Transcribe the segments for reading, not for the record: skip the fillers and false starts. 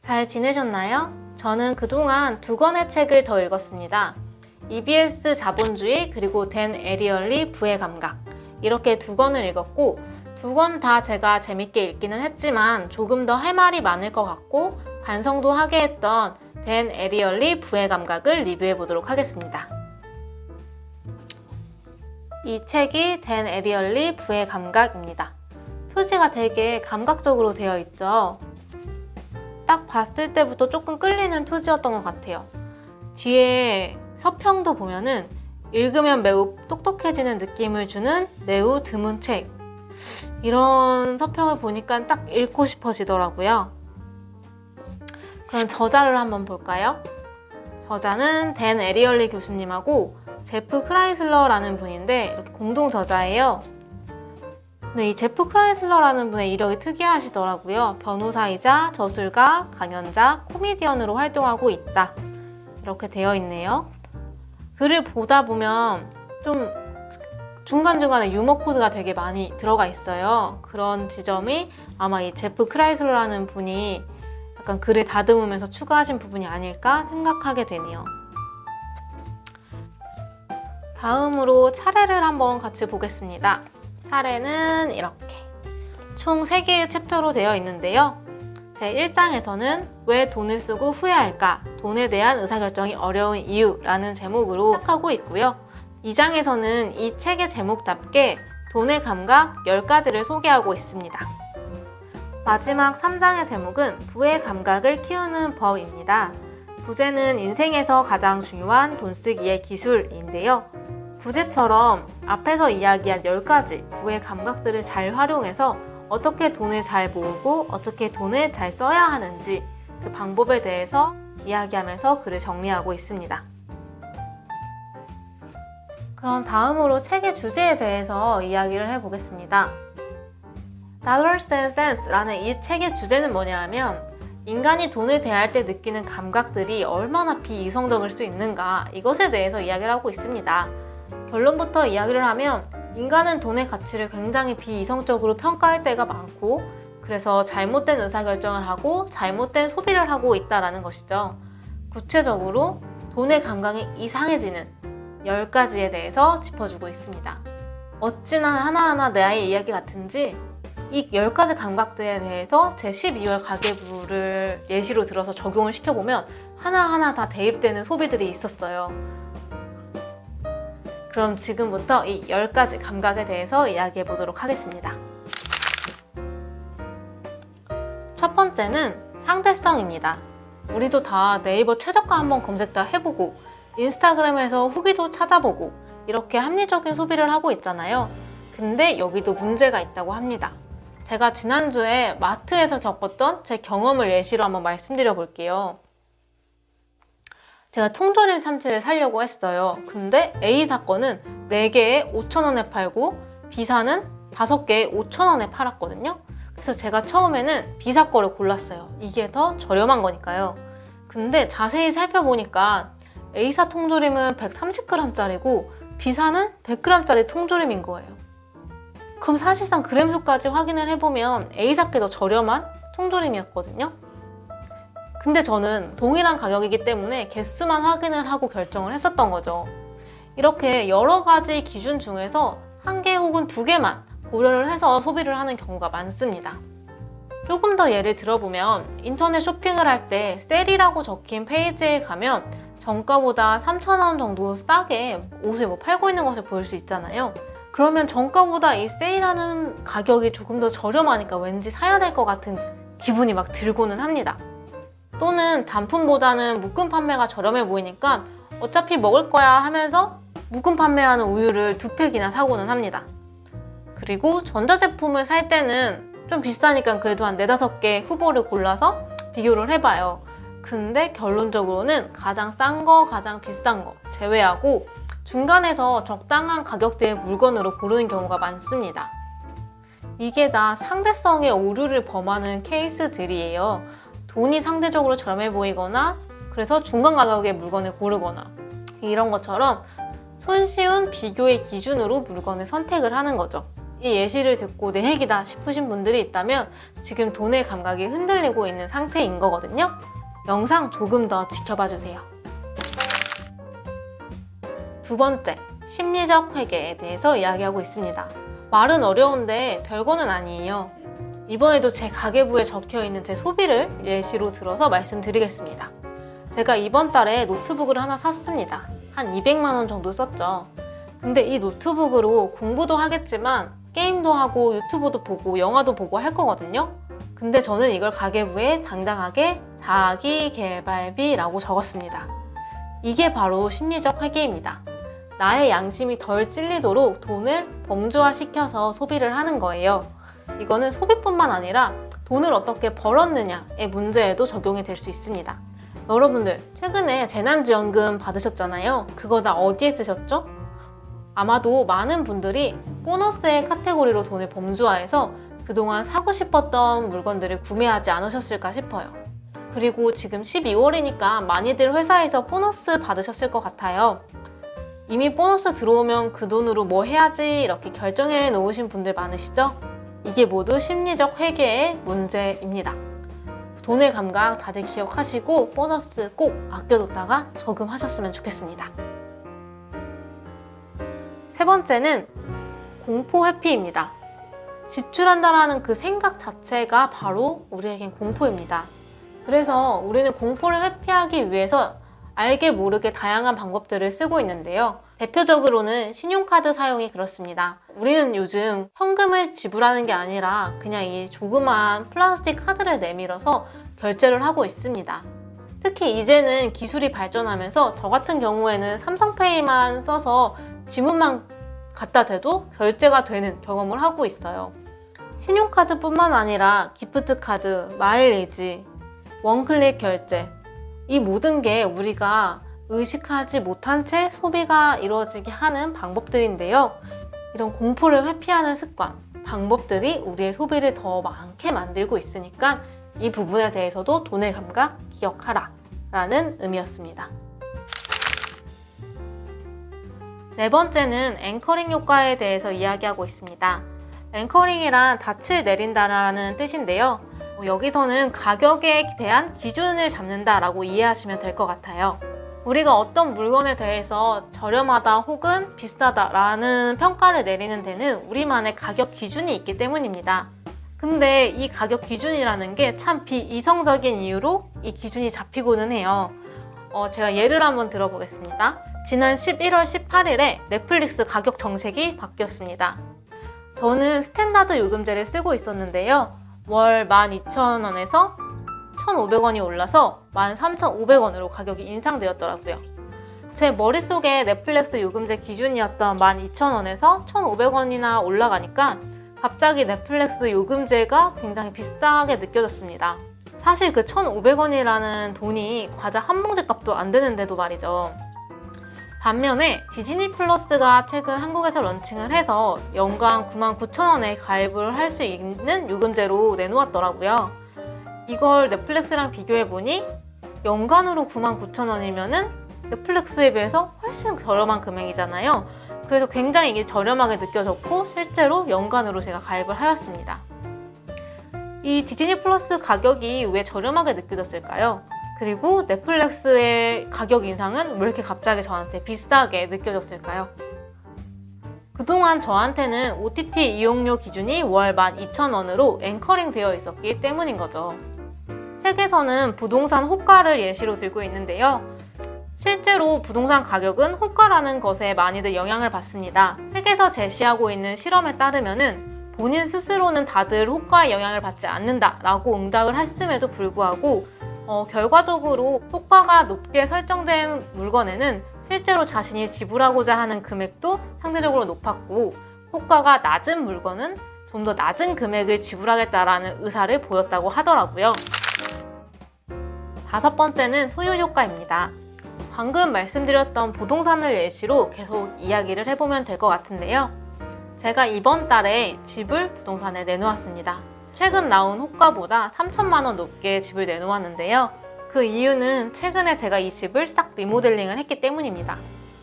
잘 지내셨나요? 저는 그동안 두 권의 책을 더 읽었습니다. EBS 자본주의 그리고 댄 에리얼리 부의 감각, 이렇게 두 권을 읽었고 두 권 다 제가 재밌게 읽기는 했지만 조금 더 할 말이 많을 것 같고 반성도 하게 했던 댄 에리얼리 부의 감각을 리뷰해 보도록 하겠습니다. 이 책이 댄 에리얼리 부의 감각입니다. 표지가 되게 감각적으로 되어 있죠. 딱 봤을 때부터 조금 끌리는 표지였던 것 같아요. 뒤에 서평도 보면은 읽으면 매우 똑똑해지는 느낌을 주는 매우 드문 책. 이런 서평을 보니까 딱 읽고 싶어지더라고요. 그럼 저자를 한번 볼까요? 저자는 댄 에리얼리 교수님하고 제프 크라이슬러라는 분인데 이렇게 공동 저자예요. 근데 이 제프 크라이슬러라는 분의 이력이 특이하시더라고요. 변호사이자 저술가, 강연자, 코미디언으로 활동하고 있다. 이렇게 되어 있네요. 글을 보다 보면 좀 중간중간에 유머 코드가 되게 많이 들어가 있어요. 그런 지점이 아마 이 제프 크라이슬러라는 분이 약간 글을 다듬으면서 추가하신 부분이 아닐까 생각하게 되네요. 다음으로 차례를 한번 같이 보겠습니다. 차례는 이렇게 총 3개의 챕터로 되어 있는데요. 제1장에서는 왜 돈을 쓰고 후회할까? 돈에 대한 의사결정이 어려운 이유라는 제목으로 시작하고 있고요. 2장에서는 이 책의 제목답게 돈의 감각 10가지를 소개하고 있습니다. 마지막 3장의 제목은 부의 감각을 키우는 법입니다. 부제는 인생에서 가장 중요한 돈 쓰기의 기술인데요. 부제처럼 앞에서 이야기한 10가지 부의 감각들을 잘 활용해서 어떻게 돈을 잘 모으고 어떻게 돈을 잘 써야 하는지 그 방법에 대해서 이야기하면서 글을 정리하고 있습니다. 그럼 다음으로 책의 주제에 대해서 이야기를 해보겠습니다. Dollars and Cents라는 이 책의 주제는 뭐냐 하면 인간이 돈을 대할 때 느끼는 감각들이 얼마나 비이성적일 수 있는가 이것에 대해서 이야기를 하고 있습니다. 결론부터 이야기를 하면 인간은 돈의 가치를 굉장히 비이성적으로 평가할 때가 많고 그래서 잘못된 의사결정을 하고 잘못된 소비를 하고 있다는 것이죠. 구체적으로 돈의 감각이 이상해지는 10가지에 대해서 짚어주고 있습니다. 어찌나 하나하나 내 아이의 이야기 같은지 이 10가지 감각들에 대해서 제 12월 가계부를 예시로 들어서 적용을 시켜보면 하나하나 다 대입되는 소비들이 있었어요. 그럼 지금부터 이 10가지 감각에 대해서 이야기해 보도록 하겠습니다. 첫 번째는 상대성입니다. 우리도 다 네이버 최저가 한번 검색 다 해보고 인스타그램에서 후기도 찾아보고 이렇게 합리적인 소비를 하고 있잖아요. 근데 여기도 문제가 있다고 합니다. 제가 지난주에 마트에서 겪었던 제 경험을 예시로 한번 말씀드려 볼게요. 제가 통조림 참치를 사려고 했어요. 근데 A 사건은 4개에 5,000원에 팔고 B 사는 5개에 5,000원에 팔았거든요. 그래서 제가 처음에는 B 사 거를 골랐어요. 이게 더 저렴한 거니까요. 근데 자세히 살펴보니까 A 사 통조림은 130g짜리고 B 사는 100g짜리 통조림인 거예요. 그럼 사실상 그램수까지 확인을 해보면 A 사 게 더 저렴한 통조림이었거든요. 근데 저는 동일한 가격이기 때문에 개수만 확인을 하고 결정을 했었던 거죠. 이렇게 여러 가지 기준 중에서 1개 혹은 2개만 고려를 해서 소비를 하는 경우가 많습니다. 조금 더 예를 들어보면 인터넷 쇼핑을 할 때 셀이라고 적힌 페이지에 가면 정가보다 3,000원 정도 싸게 옷을 팔고 있는 것을 볼 수 있잖아요. 그러면 정가보다 이 세일하는 가격이 조금 더 저렴하니까 왠지 사야 될 것 같은 기분이 막 들고는 합니다. 또는 단품보다는 묶음 판매가 저렴해 보이니까 어차피 먹을 거야 하면서 묶음 판매하는 우유를 2팩이나 사고는 합니다. 그리고 전자제품을 살 때는 좀 비싸니까 그래도 한 4-5개 후보를 골라서 비교를 해봐요. 근데 결론적으로는 가장 싼 거, 가장 비싼 거 제외하고 중간에서 적당한 가격대의 물건으로 고르는 경우가 많습니다. 이게 다 상대성의 오류를 범하는 케이스들이에요. 돈이 상대적으로 저렴해 보이거나 그래서 중간 가격의 물건을 고르거나 이런 것처럼 손쉬운 비교의 기준으로 물건을 선택을 하는 거죠. 이 예시를 듣고 내 얘기다 싶으신 분들이 있다면 지금 돈의 감각이 흔들리고 있는 상태인 거거든요. 영상 조금 더 지켜봐 주세요. 두 번째, 심리적 회계에 대해서 이야기하고 있습니다. 말은 어려운데 별거는 아니에요. 이번에도 제 가계부에 적혀있는 제 소비를 예시로 들어서 말씀드리겠습니다. 제가 이번 달에 노트북을 하나 샀습니다. 한 200만 원 정도 썼죠. 근데 이 노트북으로 공부도 하겠지만 게임도 하고 유튜브도 보고 영화도 보고 할 거거든요. 근데 저는 이걸 가계부에 당당하게 자기계발비라고 적었습니다. 이게 바로 심리적 회계입니다. 나의 양심이 덜 찔리도록 돈을 범주화시켜서 소비를 하는 거예요. 이거는 소비뿐만 아니라 돈을 어떻게 벌었느냐의 문제에도 적용이 될 수 있습니다. 여러분들 최근에 재난지원금 받으셨잖아요. 그거 다 어디에 쓰셨죠? 아마도 많은 분들이 보너스의 카테고리로 돈을 범주화해서 그동안 사고 싶었던 물건들을 구매하지 않으셨을까 싶어요. 그리고 지금 12월이니까 많이들 회사에서 보너스 받으셨을 것 같아요. 이미 보너스 들어오면 그 돈으로 뭐 해야지 이렇게 결정해 놓으신 분들 많으시죠? 이게 모두 심리적 회계의 문제입니다. 돈의 감각 다들 기억하시고 보너스 꼭 아껴뒀다가 저금하셨으면 좋겠습니다. 세 번째는 공포 회피입니다. 지출한다라는 그 생각 자체가 바로 우리에겐 공포입니다. 그래서 우리는 공포를 회피하기 위해서 알게 모르게 다양한 방법들을 쓰고 있는데요. 대표적으로는 신용카드 사용이 그렇습니다. 우리는 요즘 현금을 지불하는 게 아니라 그냥 이 조그마한 플라스틱 카드를 내밀어서 결제를 하고 있습니다. 특히 이제는 기술이 발전하면서 저 같은 경우에는 삼성페이만 써서 지문만 갖다 대도 결제가 되는 경험을 하고 있어요. 신용카드뿐만 아니라 기프트카드, 마일리지, 원클릭 결제, 이 모든 게 우리가 의식하지 못한 채 소비가 이루어지게 하는 방법들인데요. 이런 공포를 회피하는 습관, 방법들이 우리의 소비를 더 많게 만들고 있으니까 이 부분에 대해서도 돈의 감각 기억하라 라는 의미였습니다. 네 번째는 앵커링 효과에 대해서 이야기하고 있습니다. 앵커링이란 닻을 내린다라는 뜻인데요. 여기서는 가격에 대한 기준을 잡는다라고 이해하시면 될 것 같아요. 우리가 어떤 물건에 대해서 저렴하다 혹은 비싸다라는 평가를 내리는 데는 우리만의 가격 기준이 있기 때문입니다. 근데 이 가격 기준이라는 게 참 비이성적인 이유로 이 기준이 잡히고는 해요. 제가 예를 한번 들어보겠습니다. 지난 11월 18일에 넷플릭스 가격 정책이 바뀌었습니다. 저는 스탠다드 요금제를 쓰고 있었는데요. 월 12,000원에서 1,500원이 올라서 13,500원으로 가격이 인상되었더라고요. 제 머릿속에 넷플릭스 요금제 기준이었던 12,000원에서 1,500원이나 올라가니까 갑자기 넷플릭스 요금제가 굉장히 비싸게 느껴졌습니다. 사실 그 1,500원이라는 돈이 과자 한 봉지 값도 안 되는데도 말이죠. 반면에 디즈니 플러스가 최근 한국에서 런칭을 해서 연간 99,000원에 가입을 할 수 있는 요금제로 내놓았더라고요. 이걸 넷플릭스랑 비교해보니 연간으로 99,000원이면은 넷플릭스에 비해서 훨씬 저렴한 금액이잖아요. 그래서 굉장히 이게 저렴하게 느껴졌고 실제로 연간으로 제가 가입을 하였습니다. 이 디즈니 플러스 가격이 왜 저렴하게 느껴졌을까요? 그리고 넷플릭스의 가격 인상은 왜 이렇게 갑자기 저한테 비싸게 느껴졌을까요? 그동안 저한테는 OTT 이용료 기준이 월 12,000원으로 앵커링 되어 있었기 때문인 거죠. 책에서는 부동산 호가를 예시로 들고 있는데요. 실제로 부동산 가격은 호가라는 것에 많이들 영향을 받습니다. 책에서 제시하고 있는 실험에 따르면은 본인 스스로는 다들 호가에 영향을 받지 않는다라고 응답을 했음에도 불구하고 결과적으로 호가가 높게 설정된 물건에는 실제로 자신이 지불하고자 하는 금액도 상대적으로 높았고 호가가 낮은 물건은 좀 더 낮은 금액을 지불하겠다라는 의사를 보였다고 하더라고요. 다섯 번째는 소유 효과입니다. 방금 말씀드렸던 부동산을 예시로 계속 이야기를 해보면 될 것 같은데요. 제가 이번 달에 집을 부동산에 내놓았습니다. 최근 나온 호가보다 3천만 원 높게 집을 내놓았는데요. 그 이유는 최근에 제가 이 집을 싹 리모델링을 했기 때문입니다.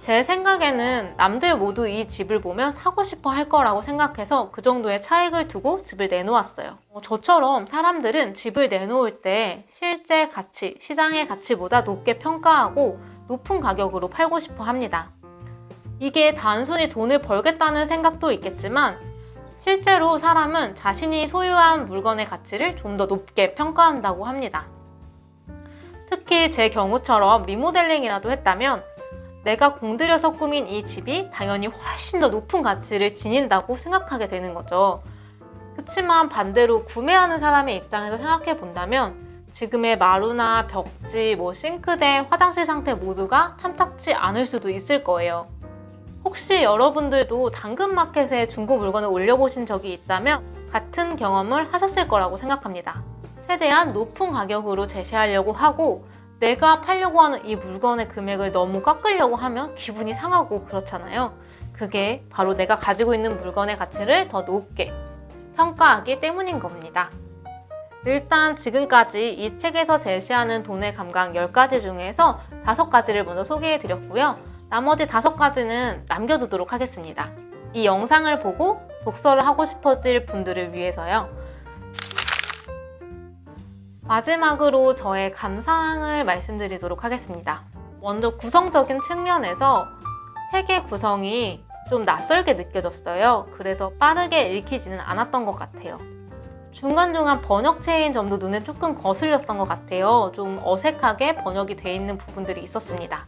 제 생각에는 남들 모두 이 집을 보면 사고 싶어 할 거라고 생각해서 그 정도의 차익을 두고 집을 내놓았어요. 저처럼 사람들은 집을 내놓을 때 실제 가치, 시장의 가치보다 높게 평가하고 높은 가격으로 팔고 싶어 합니다. 이게 단순히 돈을 벌겠다는 생각도 있겠지만 실제로 사람은 자신이 소유한 물건의 가치를 좀 더 높게 평가한다고 합니다. 특히 제 경우처럼 리모델링이라도 했다면 내가 공들여서 꾸민 이 집이 당연히 훨씬 더 높은 가치를 지닌다고 생각하게 되는 거죠. 그렇지만 반대로 구매하는 사람의 입장에서 생각해 본다면 지금의 마루나 벽지, 싱크대, 화장실 상태 모두가 탐탁치 않을 수도 있을 거예요. 혹시 여러분들도 당근마켓에 중고 물건을 올려보신 적이 있다면 같은 경험을 하셨을 거라고 생각합니다. 최대한 높은 가격으로 제시하려고 하고 내가 팔려고 하는 이 물건의 금액을 너무 깎으려고 하면 기분이 상하고 그렇잖아요. 그게 바로 내가 가지고 있는 물건의 가치를 더 높게 평가하기 때문인 겁니다. 일단 지금까지 이 책에서 제시하는 돈의 감각 10가지 중에서 5가지를 먼저 소개해 드렸고요. 나머지 5가지는 남겨두도록 하겠습니다. 이 영상을 보고 독서를 하고 싶어질 분들을 위해서요. 마지막으로 저의 감상을 말씀드리도록 하겠습니다. 먼저 구성적인 측면에서 책의 구성이 좀 낯설게 느껴졌어요. 그래서 빠르게 읽히지는 않았던 것 같아요. 중간중간 번역체인 점도 눈에 조금 거슬렸던 것 같아요. 좀 어색하게 번역이 돼 있는 부분들이 있었습니다.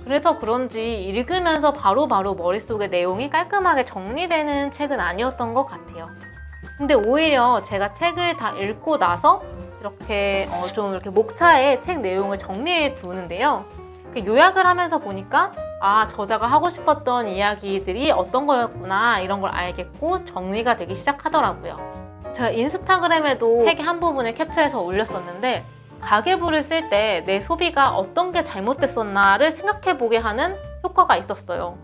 그래서 그런지 읽으면서 바로바로 머릿속에 내용이 깔끔하게 정리되는 책은 아니었던 것 같아요. 근데 오히려 제가 책을 다 읽고 나서 이렇게 이렇게 목차에 책 내용을 정리해 두는데요. 요약을 하면서 보니까 저자가 하고 싶었던 이야기들이 어떤 거였구나 이런 걸 알겠고 정리가 되기 시작하더라고요. 제가 인스타그램에도 책의 한 부분을 캡처해서 올렸었는데 가계부를 쓸 때 내 소비가 어떤 게 잘못됐었나를 생각해보게 하는 효과가 있었어요.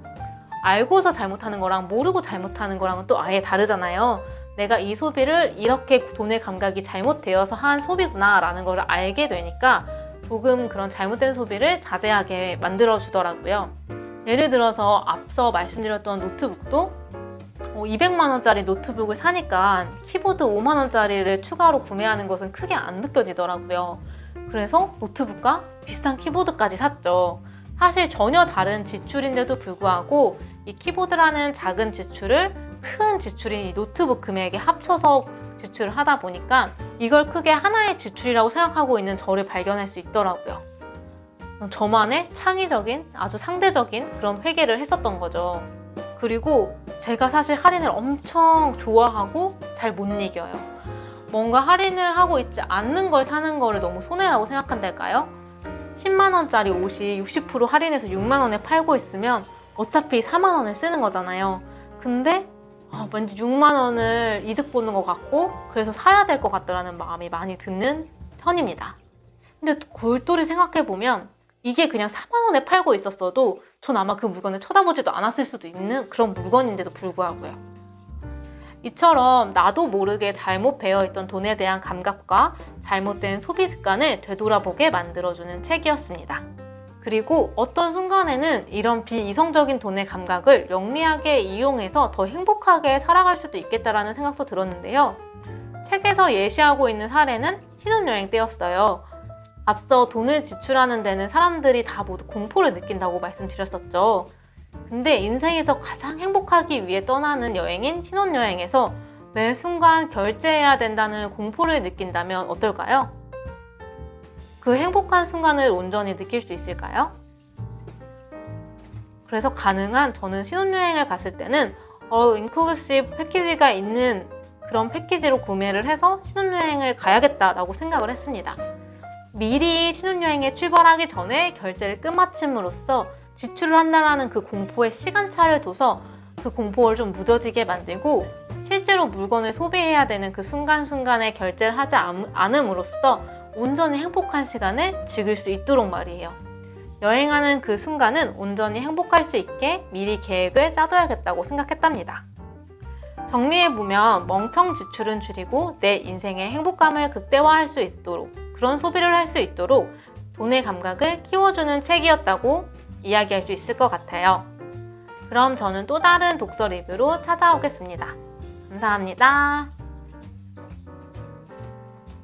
알고서 잘못하는 거랑 모르고 잘못하는 거랑은 또 아예 다르잖아요. 내가 이 소비를 이렇게 돈의 감각이 잘못되어서 한 소비구나 라는 걸 알게 되니까 조금 그런 잘못된 소비를 자제하게 만들어주더라고요. 예를 들어서 앞서 말씀드렸던 노트북도 200만 원짜리 노트북을 사니까 키보드 5만 원짜리를 추가로 구매하는 것은 크게 안 느껴지더라고요. 그래서 노트북과 비슷한 키보드까지 샀죠. 사실 전혀 다른 지출인데도 불구하고 이 키보드라는 작은 지출을 큰 지출인 이 노트북 금액에 합쳐서 지출을 하다 보니까 이걸 크게 하나의 지출이라고 생각하고 있는 저를 발견할 수 있더라고요. 저만의 창의적인, 아주 상대적인 그런 회개를 했었던 거죠. 그리고 제가 사실 할인을 엄청 좋아하고 잘 못 이겨요. 뭔가 할인을 하고 있지 않는 걸 사는 거를 너무 손해라고 생각한달까요? 10만 원짜리 옷이 60% 할인해서 6만 원에 팔고 있으면 어차피 4만 원을 쓰는 거잖아요. 근데 왠지 6만 원을 이득 보는 것 같고 그래서 사야 될 것 같다라는 마음이 많이 드는 편입니다. 근데 골똘히 생각해보면 이게 그냥 4만 원에 팔고 있었어도 전 아마 그 물건을 쳐다보지도 않았을 수도 있는 그런 물건인데도 불구하고요. 이처럼 나도 모르게 잘못 배어있던 돈에 대한 감각과 잘못된 소비 습관을 되돌아보게 만들어주는 책이었습니다. 그리고 어떤 순간에는 이런 비이성적인 돈의 감각을 영리하게 이용해서 더 행복하게 살아갈 수도 있겠다라는 생각도 들었는데요. 책에서 예시하고 있는 사례는 신혼여행 때였어요. 앞서 돈을 지출하는 데는 사람들이 다 모두 공포를 느낀다고 말씀드렸었죠. 근데 인생에서 가장 행복하기 위해 떠나는 여행인 신혼여행에서 매 순간 결제해야 된다는 공포를 느낀다면 어떨까요? 그 행복한 순간을 온전히 느낄 수 있을까요? 그래서 가능한 저는 신혼여행을 갔을 때는 인클루시브 패키지가 있는 그런 패키지로 구매를 해서 신혼여행을 가야겠다라고 생각을 했습니다. 미리 신혼여행에 출발하기 전에 결제를 끝마침으로써 지출을 한다는 그 공포에 시간차를 둬서 그 공포를 좀 무뎌지게 만들고 실제로 물건을 소비해야 되는 그 순간순간에 결제를 하지 않음으로써 온전히 행복한 시간을 즐길 수 있도록 말이에요. 여행하는 그 순간은 온전히 행복할 수 있게 미리 계획을 짜둬야겠다고 생각했답니다. 정리해보면 멍청 지출은 줄이고 내 인생의 행복감을 극대화할 수 있도록 그런 소비를 할 수 있도록 돈의 감각을 키워주는 책이었다고 이야기할 수 있을 것 같아요. 그럼 저는 또 다른 독서 리뷰로 찾아오겠습니다. 감사합니다.